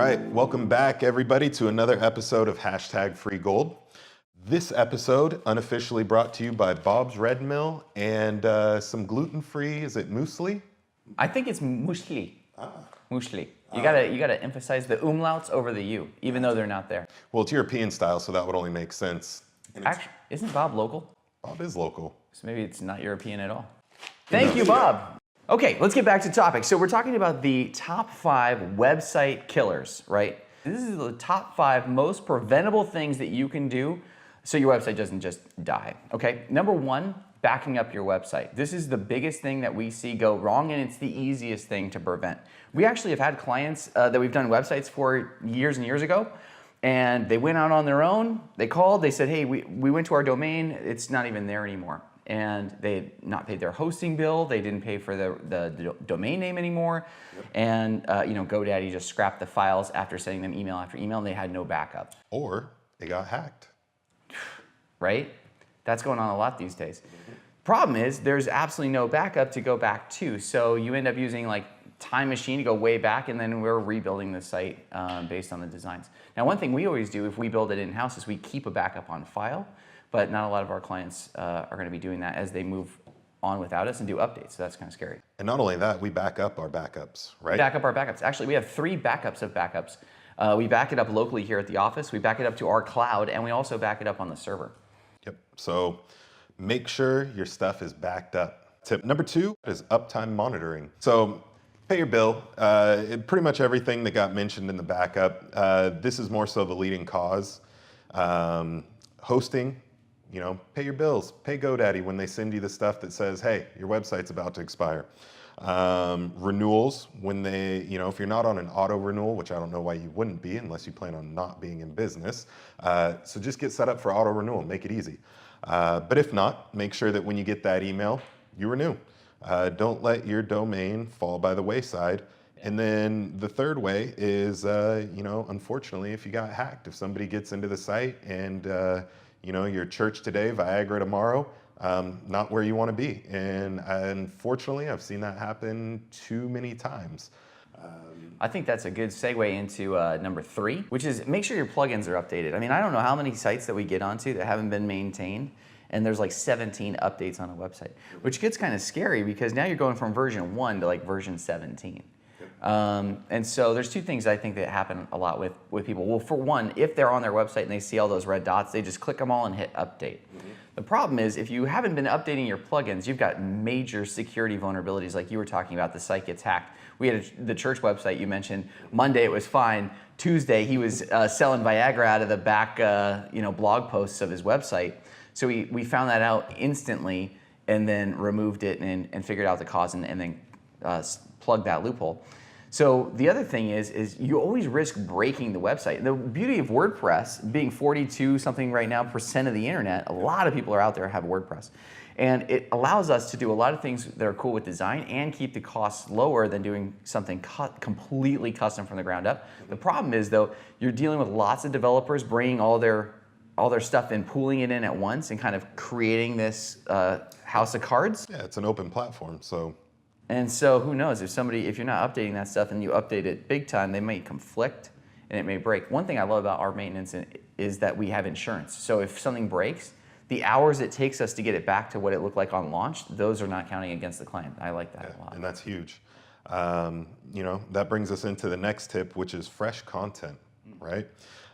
right, welcome back everybody to another episode of Free Gold. This episode unofficially brought to you by Bob's Red Mill and some gluten-free, is it muesli? I think it's muesli. Muesli. You gotta emphasize the umlauts over the U, even though they're not there. Well, it's European style, so that would only make sense. Actually, isn't Bob local? Bob is local. So maybe it's not European at all. Thank you, Bob. Okay, let's get back to topic. So we're talking about the top 5 website killers, right? This is the top 5 most preventable things that you can do so your website doesn't just die, okay? Number 1, backing up your website. This is the biggest thing that we see go wrong, and it's the easiest thing to prevent. We actually have had clients that we've done websites for years and years ago, and they went out on their own, they called, they said, hey, we went to our domain, it's not even there anymore. And they had not paid their hosting bill, they didn't pay for the domain name anymore, and GoDaddy just scrapped the files after sending them email after email, and they had no backup. Or they got hacked. Right? That's going on a lot these days. Problem is, there's absolutely no backup to go back to, so you end up using like Time Machine to go way back, and then we're rebuilding the site based on the designs. Now, one thing we always do if we build it in-house is we keep a backup on file, but not a lot of our clients are going to be doing that as they move on without us and do updates, so that's kind of scary. And not only that, we back up our backups, right? We back up our backups. Actually, we have 3 backups of backups. We back it up locally here at the office, we back it up to our cloud, and we also back it up on the server. Yep, so make sure your stuff is backed up. Tip number 2 is uptime monitoring. So pay your bill. Pretty much everything that got mentioned in the backup, this is more so the leading cause. Hosting, pay your bills, pay GoDaddy when they send you the stuff that says, hey, your website's about to expire. Renewals, when they, if you're not on an auto renewal, which I don't know why you wouldn't be unless you plan on not being in business. So just get set up for auto renewal, make it easy. But if not, make sure that when you get that email, you renew. Don't let your domain fall by the wayside. And then the third way is, unfortunately, if you got hacked, if somebody gets into the site and, your church today, Viagra tomorrow, not where you want to be. And unfortunately, I've seen that happen too many times. I think that's a good segue into number 3, which is make sure your plugins are updated. I mean, I don't know how many sites that we get onto that haven't been maintained, and there's like 17 updates on a website, which gets kind of scary because now you're going from version 1 to like version 17. And so there's 2 things I think that happen a lot with people. Well, for one, if they're on their website and they see all those red dots, they just click them all and hit update. The problem is if you haven't been updating your plugins, you've got major security vulnerabilities like you were talking about, the site gets hacked. We had the church website you mentioned. Monday it was fine. Tuesday he was selling Viagra out of the back blog posts of his website. So we found that out instantly and then removed it and figured out the cause and then plugged that loophole. So the other thing is you always risk breaking the website. The beauty of WordPress being 42 something right now % of the internet, a lot of people are out there have WordPress. And it allows us to do a lot of things that are cool with design and keep the costs lower than doing something completely custom from the ground up. The problem is though, you're dealing with lots of developers bringing all their stuff and pooling it in at once and kind of creating this house of cards. Yeah, it's an open platform, so. And so who knows, if you're not updating that stuff and you update it big time, they may conflict and it may break. One thing I love about our maintenance is that we have insurance. So if something breaks, the hours it takes us to get it back to what it looked like on launch, those are not counting against the client. I like that a lot. And that's huge. That brings us into the next tip, which is fresh content, right?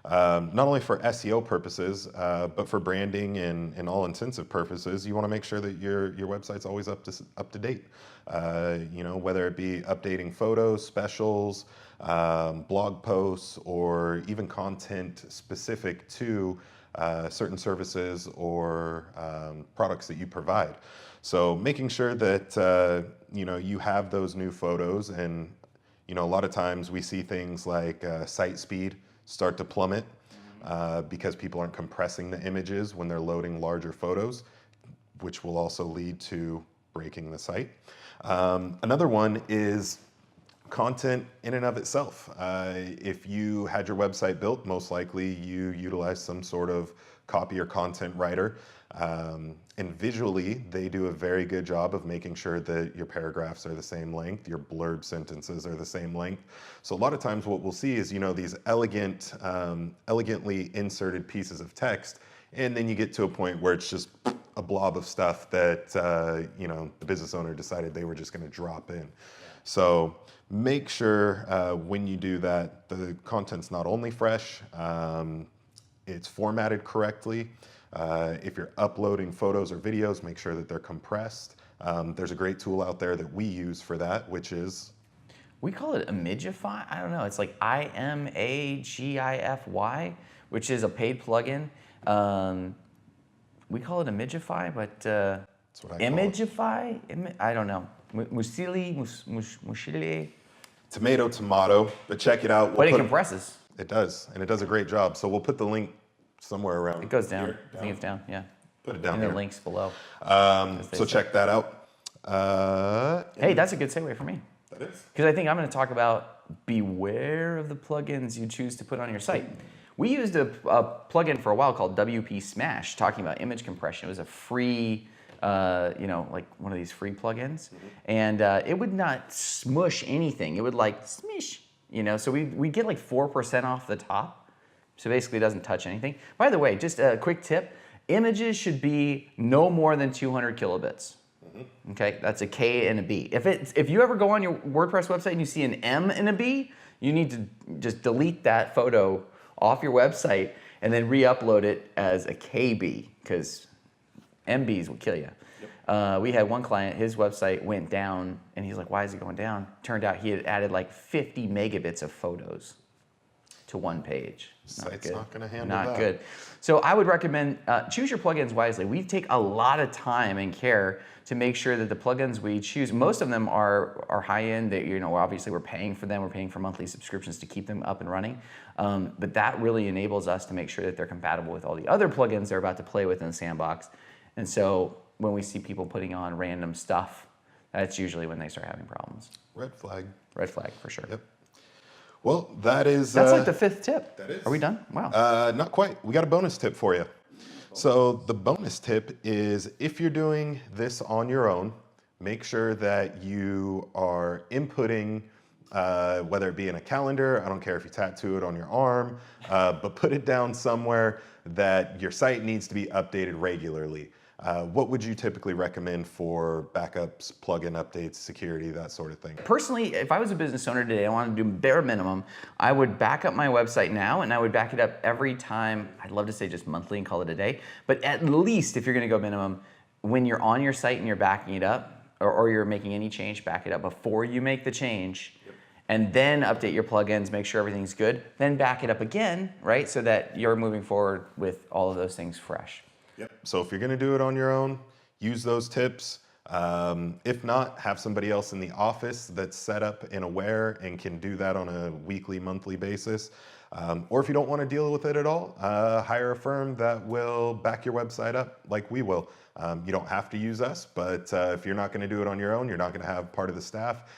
Not only for SEO purposes, but for branding and all intensive purposes, you want to make sure that your website's always up to date. Whether it be updating photos, specials, blog posts, or even content specific to certain services or products that you provide. So making sure that you have those new photos, and a lot of times we see things like site speed start to plummet because people aren't compressing the images when they're loading larger photos, which will also lead to breaking the site. Another one is content in and of itself. If you had your website built, most likely you utilized some sort of copy or content writer. And visually, they do a very good job of making sure that your paragraphs are the same length, your blurb sentences are the same length. So a lot of times what we'll see is, these elegantly inserted pieces of text, and then you get to a point where it's just a blob of stuff that, the business owner decided they were just going to drop in. So make sure when you do that, the content's not only fresh, it's formatted correctly. If you're uploading photos or videos, make sure that they're compressed. There's a great tool out there that we use for that, which is... We call it Imagify. I don't know. It's like Imagify, which is a paid plugin. We call it Imagify, but that's what I call Imagify? I don't know. Musili. Tomato, but check it out. But it compresses. It does, and it does a great job. So we'll put the link somewhere around. It goes down. Here, I think it's down, yeah. Put it down in here. the links below. So check that out. Hey, that's a good segue for me. That is. Because I think I'm going to talk about beware of the plugins you choose to put on your site. We used a plugin for a while called WP Smash, talking about image compression. It was a free, like one of these free plugins. And it would not smush anything. It would like smish, So we get like 4% off the top. So basically it doesn't touch anything. By the way, just a quick tip. Images should be no more than 200 kilobits. Okay, that's a K and a B. If you ever go on your WordPress website and you see an M and a B, you need to just delete that photo off your website and then re-upload it as a KB, because MBs will kill you. Yep. We had one client, his website went down, and he's like, why is it going down? Turned out he had added like 50 megabits of photos to one page. Site's not going to handle that. Not good. that. So I would recommend choose your plugins wisely. We take a lot of time and care to make sure that the plugins we choose, most of them are high end. That obviously we're paying for them. We're paying for monthly subscriptions to keep them up and running. But that really enables us to make sure that they're compatible with all the other plugins they're about to play with in the sandbox. And so when we see people putting on random stuff, that's usually when they start having problems. Red flag. Red flag for sure. Yep. Well, that's like the fifth tip. That is. Are we done? Wow. Not quite. We got a bonus tip for you. So the bonus tip is, if you're doing this on your own, make sure that you are inputting, whether it be in a calendar, I don't care if you tattoo it on your arm, but put it down somewhere that your site needs to be updated regularly. What would you typically recommend for backups, plugin updates, security, that sort of thing? Personally, if I was a business owner today, I wanted to do bare minimum, I would back up my website now, and I would back it up every time. I'd love to say just monthly and call it a day, but at least if you're going to go minimum, when you're on your site and you're backing it up, or you're making any change, back it up before you make the change. Yep. And then update your plugins, make sure everything's good, then back it up again, right? So that you're moving forward with all of those things fresh. Yep. So if you're going to do it on your own, use those tips. If not, have somebody else in the office that's set up and aware and can do that on a weekly, monthly basis. Or if you don't want to deal with it at all, hire a firm that will back your website up like we will. You don't have to use us, but if you're not going to do it on your own, you're not going to have part of the staff,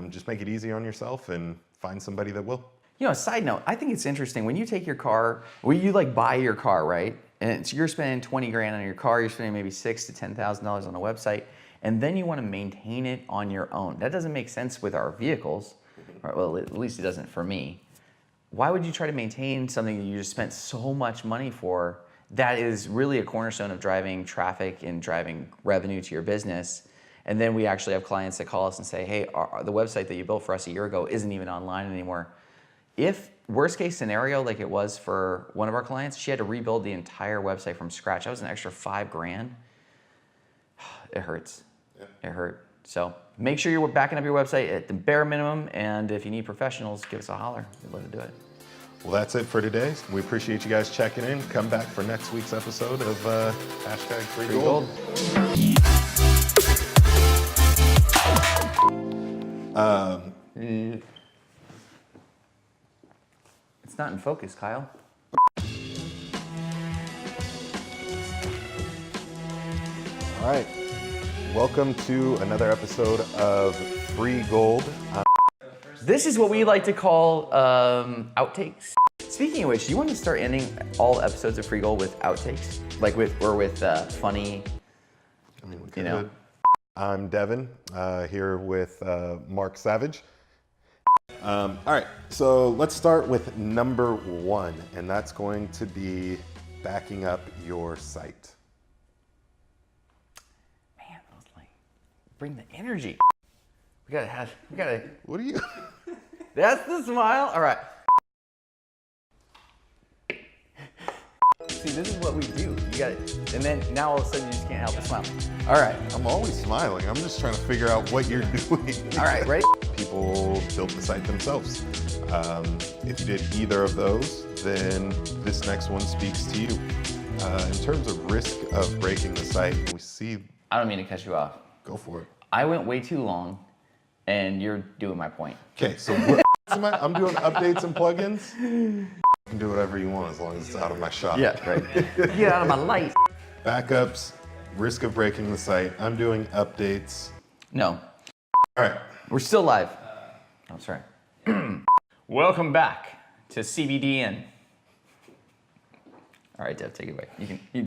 just make it easy on yourself and find somebody that will. Side note, I think it's interesting when you take your car, when you buy your car, right? And you're spending 20 grand on your car, you're spending maybe $6,000 to $10,000 on a website, and then you want to maintain it on your own. That doesn't make sense with our vehicles. Well, at least it doesn't for me. Why would you try to maintain something that you just spent so much money for that is really a cornerstone of driving traffic and driving revenue to your business? And then we actually have clients that call us and say, hey, the website that you built for us a year ago isn't even online anymore. If worst case scenario, like it was for one of our clients, she had to rebuild the entire website from scratch. That was an extra $5 grand. It hurts. Yeah. It hurt. So make sure you're backing up your website at the bare minimum. And if you need professionals, give us a holler. We'd love to do it. Well, that's it for today. We appreciate you guys checking in. Come back for next week's episode of hashtag Free Gold. It's not in focus, Kyle. All right. Welcome to another episode of Free Gold. This is what we like to call outtakes. Speaking of which, you want to start ending all episodes of Free Goal with outtakes, like with funny. I mean, we You could. know. I'm Devin, here with Mark Savage. All right, so let's start with number 1, and that's going to be backing up your site. Man, I was like, bring the energy. We gotta. What are you? That's the smile. All right. See, this is what we do. You got it. And then now all of a sudden you just can't help but smile. All right. I'm always smiling. I'm just trying to figure out what you're doing. All right, ready? People built the site themselves. If you did either of those, then this next one speaks to you. In terms of risk of breaking the site, we see. I don't mean to cut you off. Go for it. I went way too long, and you're doing my point. Okay, so I'm doing updates and plugins. You can do whatever you want as long as it's out of my shop. Yeah, right. Get out of my light. Backups, risk of breaking the site. I'm doing updates. No, All right. we're still live. I'm sorry. Welcome back to CBDN. All right, Dev, take it away. You can.